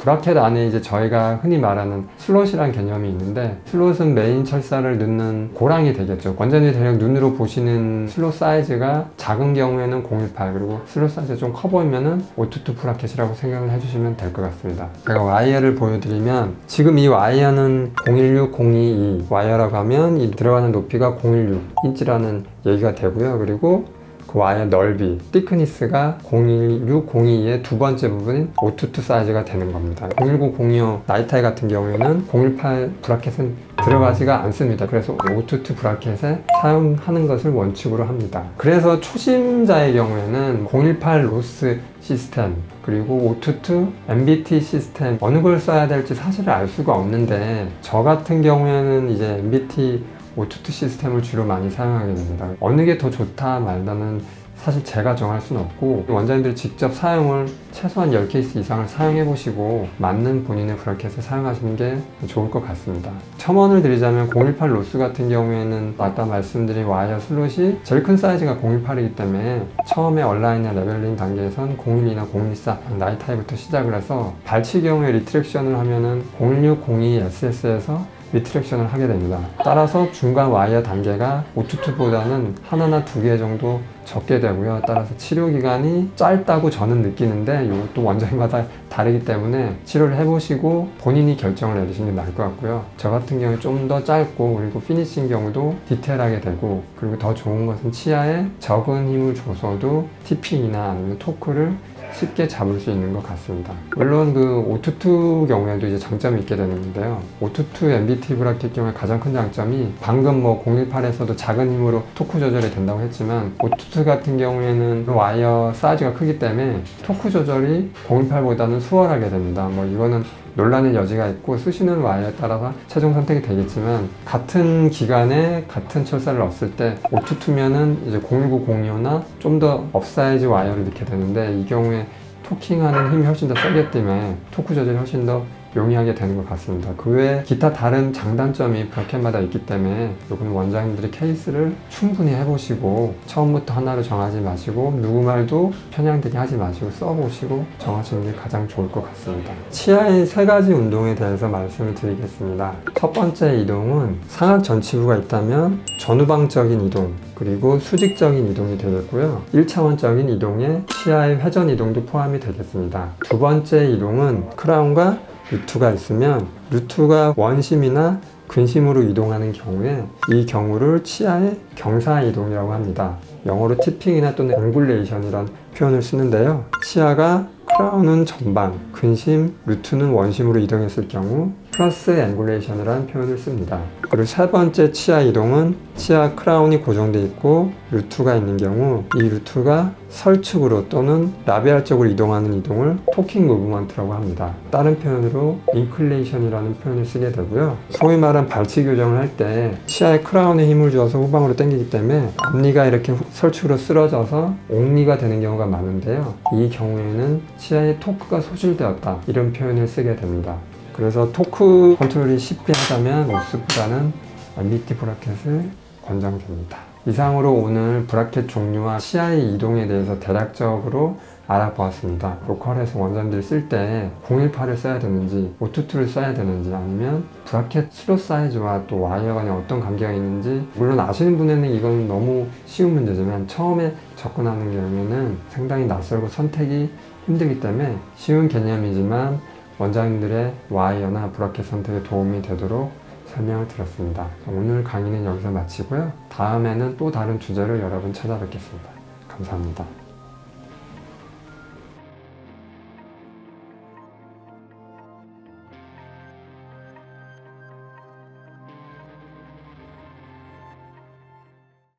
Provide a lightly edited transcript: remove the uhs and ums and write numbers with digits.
브라켓 안에 이제 저희가 흔히 말하는 슬롯이라는 개념이 있는데, 슬롯은 메인 철사를 넣는 고랑이 되겠죠. 원장님이 대략 눈으로 보시는 슬롯 사이즈가 작은 경우에는 018, 그리고 슬롯 사이즈가 좀 커 보이면은 522 브라켓이라고 생각을 해주시면 될 것 같습니다. 제가 와이어를 보여드리면, 지금 이 와이어는 016, 022 와이어라고 하면 이 들어가는 높이가 016인치라는 얘기가 되고요. 그리고 그 와이어 넓이, thickness가 016, 022의 두 번째 부분인 522 사이즈가 되는 겁니다. 019, 025 나이타이 같은 경우에는 018 브라켓은 들어가지가 않습니다. 그래서 522 브라켓에 사용하는 것을 원칙으로 합니다. 그래서 초심자의 경우에는 018 로스 시스템, 그리고 522 MBT 시스템 어느 걸 써야 될지 사실 알 수가 없는데, 저 같은 경우에는 이제 MBT 522 시스템을 주로 많이 사용하게 됩니다. 어느 게 더 좋다 말다는 사실 제가 정할 수는 없고, 원장님들이 직접 사용을 최소한 10케이스 이상을 사용해 보시고 맞는 본인의 브라켓을 사용하시는 게 좋을 것 같습니다. 첨언을 드리자면 018 로스 같은 경우에는 아까 말씀드린 와이어 슬롯이 제일 큰 사이즈가 018이기 때문에 처음에 얼라인이나 레벨링 단계에선 012나 014 나이타이부터 시작을 해서 발치 경우에 리트랙션을 하면은 016, 02 SS에서 리트랙션을 하게 됩니다. 따라서 중간 와이어 단계가 522보다는 하나나 두 개 정도 적게 되고요. 따라서 치료 기간이 짧다고 저는 느끼는데, 이것도 원장님마다 다르기 때문에 치료를 해보시고 본인이 결정을 내리시는 게 나을 것 같고요. 저 같은 경우에 좀 더 짧고, 그리고 피니싱 경우도 디테일하게 되고, 그리고 더 좋은 것은 치아에 적은 힘을 줘서도 티핑이나 아니면 토크를 쉽게 잡을 수 있는 것 같습니다. 물론 그 522 경우에도 이제 장점이 있게 되는 건데요. 522 MBT 브라켓 경우에 가장 큰 장점이, 방금 뭐 018에서도 작은 힘으로 토크 조절이 된다고 했지만 522 같은 경우에는 와이어 사이즈가 크기 때문에 토크 조절이 018보다는 수월하게 됩니다. 뭐 이거는 논란의 여지가 있고 쓰시는 와이어에 따라서 최종 선택이 되겠지만, 같은 기간에 같은 철사를 넣었을 때 522면은 이제 019, 025나 좀 더 업사이즈 와이어를 넣게 되는데, 이 경우에 토킹하는 힘이 훨씬 더 세기 때문에 토크 조절이 훨씬 더 용이하게 되는 것 같습니다. 그 외에 기타 다른 장단점이 브라켓마다 있기 때문에 이건 원장님들이 케이스를 충분히 해보시고 처음부터 하나로 정하지 마시고 누구 말도 편향되게 하지 마시고 써보시고 정하시는 게 가장 좋을 것 같습니다. 치아의 세 가지 운동에 대해서 말씀을 드리겠습니다. 첫 번째 이동은 상악 전치부가 있다면 전후방적인 이동, 그리고 수직적인 이동이 되겠고요. 1차원적인 이동에 치아의 회전 이동도 포함이 되겠습니다. 두 번째 이동은 크라운과 루트가 있으면 루트가 원심이나 근심으로 이동하는 경우에 이 경우를 치아의 경사 이동이라고 합니다. 영어로 티핑이나 또는 앵굴레이션이라는 표현을 쓰는데요. 치아가 크라운은 전방, 근심, 루트는 원심으로 이동했을 경우 플러스 앵굴레이션이라는 표현을 씁니다. 그리고 세 번째 치아 이동은 치아 크라운이 고정되어 있고 루트가 있는 경우 이 루트가 설축으로 또는 라비알 쪽으로 이동하는 이동을 토킹 무브먼트라고 합니다. 다른 표현으로 인클레이션이라는 표현을 쓰게 되고요. 소위 말한 발치 교정을 할 때 치아에 크라운에 힘을 주어서 후방으로 당기기 때문에 앞니가 이렇게 설축으로 쓰러져서 옥니가 되는 경우가 많은데요. 이 경우에는 치아의 토크가 소실되었다, 이런 표현을 쓰게 됩니다. 그래서 토크 컨트롤이 쉽게 하자면 로스보다는 MBT 브라켓을 권장드립니다. 이상으로 오늘 브라켓 종류와 치아의 이동에 대해서 대략적으로 알아보았습니다. 로컬에서 원장님들이 쓸 때 018을 써야 되는지 522를 써야 되는지, 아니면 브라켓 슬롯 사이즈와 또 와이어 간에 어떤 관계가 있는지, 물론 아시는 분에는 이건 너무 쉬운 문제지만 처음에 접근하는 경우에는 상당히 낯설고 선택이 힘들기 때문에 쉬운 개념이지만 원장님들의 와이어나 브라켓 선택에 도움이 되도록 설명을 드렸습니다. 오늘 강의는 여기서 마치고요. 다음에는 또 다른 주제로 여러분 찾아뵙겠습니다. 감사합니다.